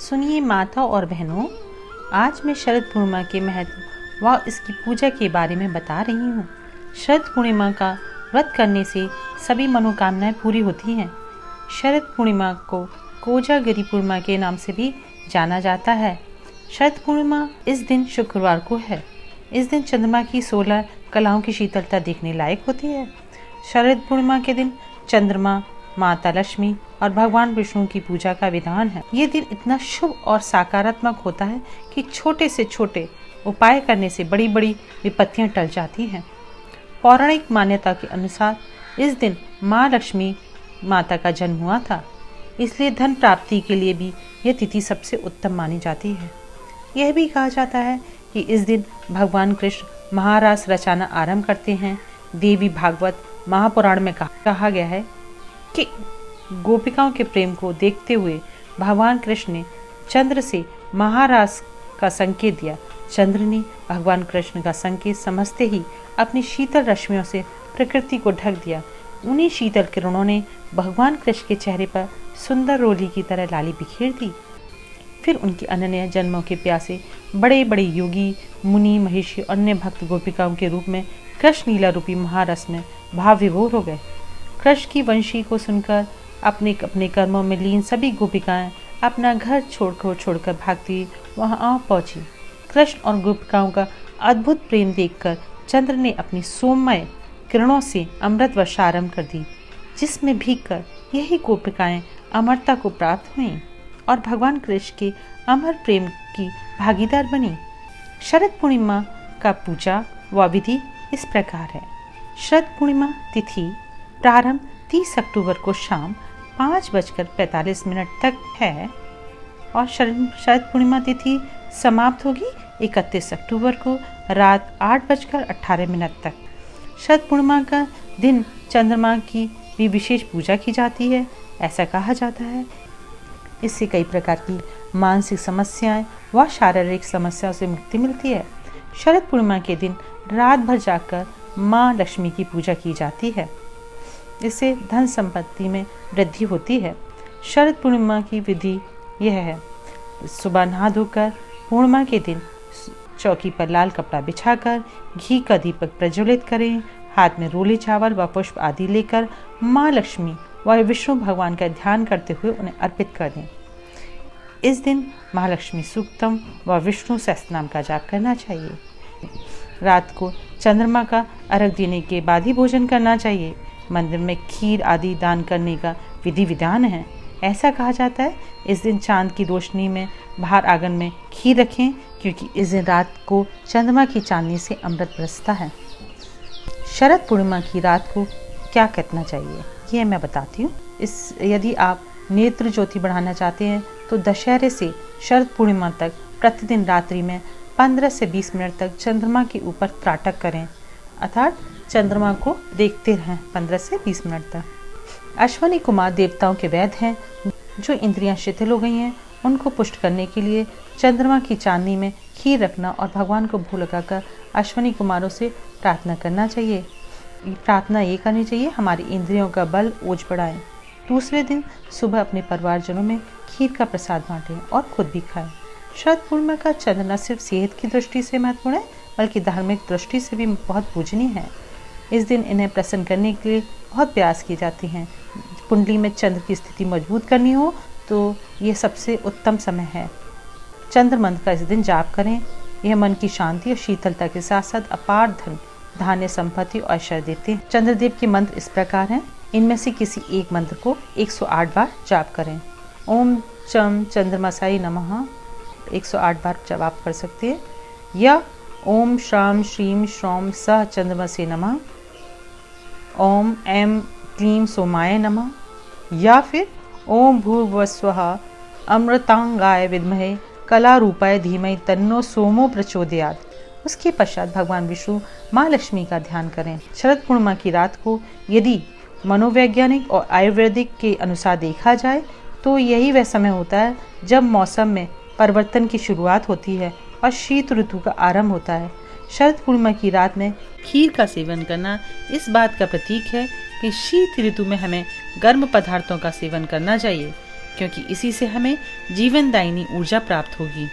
सुनिए माता और बहनों, आज मैं शरद पूर्णिमा के महत्व व इसकी पूजा के बारे में बता रही हूँ। शरद पूर्णिमा का व्रत करने से सभी मनोकामनाएं पूरी होती हैं। शरद पूर्णिमा को कोजागिरी पूर्णिमा के नाम से भी जाना जाता है। शरद पूर्णिमा इस दिन शुक्रवार को है। इस दिन चंद्रमा की 16 कलाओं की शीतलता देखने लायक होती है। शरद पूर्णिमा के दिन चंद्रमा, माता लक्ष्मी और भगवान विष्णु की पूजा का विधान है। ये दिन इतना शुभ और सकारात्मक होता है कि छोटे से छोटे उपाय करने से बड़ी बड़ी विपत्तियां टल जाती हैं। पौराणिक मान्यता के अनुसार इस दिन माँ लक्ष्मी माता का जन्म हुआ था, इसलिए धन प्राप्ति के लिए भी यह तिथि सबसे उत्तम मानी जाती है। यह भी कहा जाता है कि इस दिन भगवान कृष्ण महारास रचाना आरंभ करते हैं। देवी भागवत महापुराण में कहा गया है कि गोपिकाओं के प्रेम को देखते हुए भगवान कृष्ण ने चंद्र से महारास का संकेत दिया। चंद्र ने भगवान कृष्ण का संकेत समझते ही अपनी शीतल रश्मियों से प्रकृति को ढक दिया। उन्हीं शीतल किरणों ने भगवान कृष्ण के चेहरे पर सुंदर रोली की तरह लाली बिखेर दी। फिर उनके अनन्य जन्मों के प्यासे बड़े बड़े योगी, मुनि, महिषी और अन्य भक्त गोपिकाओं के रूप में कृष्ण लीला रूपी महारस में भाव विभोर हो गए। कृष्ण की वंशी को सुनकर अपने अपने कर्मों में लीन सभी गोपिकाएं अपना घर छोड़कर भागती वहां आ पहुंची। कृष्ण और गोपिकाओं का अद्भुत प्रेम देखकर चंद्र ने अपनी सोममय किरणों से अमृत वर्षा आरंभ कर दी, जिसमें भीगकर यही गोपिकाएं अमरता को प्राप्त हुईं और भगवान कृष्ण के अमर प्रेम की भागीदार बनी। शरद पूर्णिमा का पूजा व विधि इस प्रकार है। शरद पूर्णिमा तिथि प्रारंभ 30 अक्टूबर को शाम 5:45 तक है और शरद पूर्णिमा तिथि समाप्त होगी 31 अक्टूबर को रात 8:18 तक। शरद पूर्णिमा का दिन चंद्रमा की भी विशेष पूजा की जाती है। ऐसा कहा जाता है इससे कई प्रकार की मानसिक समस्याएं व शारीरिक समस्याओं से मुक्ति मिलती है। शरद पूर्णिमा के दिन रात भर जाकर माँ लक्ष्मी की पूजा की जाती है। इससे धन संपत्ति में वृद्धि होती है। शरद पूर्णिमा की विधि यह है: सुबह नहा धोकर पूर्णिमा के दिन चौकी पर लाल कपड़ा बिछाकर घी का दीपक प्रज्वलित करें। हाथ में रोले चावल व पुष्प आदि लेकर माँ लक्ष्मी व विष्णु भगवान का ध्यान करते हुए उन्हें अर्पित कर दें। इस दिन महालक्ष्मी सूक्तम व विष्णु सहस्त्रनाम का जाप करना चाहिए। रात को चंद्रमा का अर्घ देने के बाद ही भोजन करना चाहिए। मंदिर में खीर आदि दान करने का विधि विधान है। ऐसा कहा जाता है इस दिन चांद की रोशनी में बाहर आंगन में खीर रखें, क्योंकि इस दिन रात को चंद्रमा की चांदनी से अमृत बरसता है। शरद पूर्णिमा की रात को क्या करना चाहिए ये मैं बताती हूँ। यदि आप नेत्र ज्योति बढ़ाना चाहते हैं तो दशहरे से शरद पूर्णिमा तक प्रतिदिन रात्रि में 15 से 20 मिनट तक चंद्रमा के ऊपर त्राटक करें, अर्थात चंद्रमा को देखते रहें 15 से 20 मिनट तक। अश्वनी कुमार देवताओं के वैद्य हैं। जो इंद्रियां शिथिल हो गई हैं उनको पुष्ट करने के लिए चंद्रमा की चांदनी में खीर रखना और भगवान को भोग लगाकर अश्वनी कुमारों से प्रार्थना करना चाहिए। प्रार्थना ये करनी चाहिए हमारी इंद्रियों का बल ओज बढ़ाएं। दूसरे दिन सुबह अपने परिवारजनों में खीर का प्रसाद बांटें और खुद भी खाएं। शरद पूर्णिमा का चंद्र न सिर्फ सेहत की दृष्टि से महत्वपूर्ण है बल्कि धार्मिक दृष्टि से भी बहुत पूजनीय है। इस दिन इन्हें प्रसन्न करने के लिए बहुत प्रयास किए जाते हैं। कुंडली में चंद्र की स्थिति मजबूत करनी हो तो ये सबसे उत्तम समय है। चंद्र मंत्र का इस दिन जाप करें। यह मन की शांति और शीतलता के साथ साथ अपार धन, धान्य, संपत्ति और ऐश्वर्य देते हैं। चंद्रदेव के मंत्र इस प्रकार हैं। इनमें से किसी एक मंत्र को 108 बार जाप करें। ओम चम चंद्रमसाई नमः 108 बार जाप कर सकते हैं, या ओम श्राम श्रीम श्रौम सह चंद्रमसे नमः, ओम ऐं क्लीं सोमाय नमः, या फिर ओम भूर्भुवस्वः अमृतांगाय विद्महे कलारूपाय धीमहि तन्नो सोमो प्रचोदयात्। उसके पश्चात भगवान विष्णु माँ लक्ष्मी का ध्यान करें। शरद पूर्णिमा की रात को यदि मनोवैज्ञानिक और आयुर्वेदिक के अनुसार देखा जाए तो यही वह समय होता है जब मौसम में परिवर्तन की शुरुआत होती है और शीत ऋतु का आरंभ होता है। शरद पूर्णिमा की रात में खीर का सेवन करना इस बात का प्रतीक है कि शीत ऋतु में हमें गर्म पदार्थों का सेवन करना चाहिए, क्योंकि इसी से हमें जीवनदायिनी ऊर्जा प्राप्त होगी।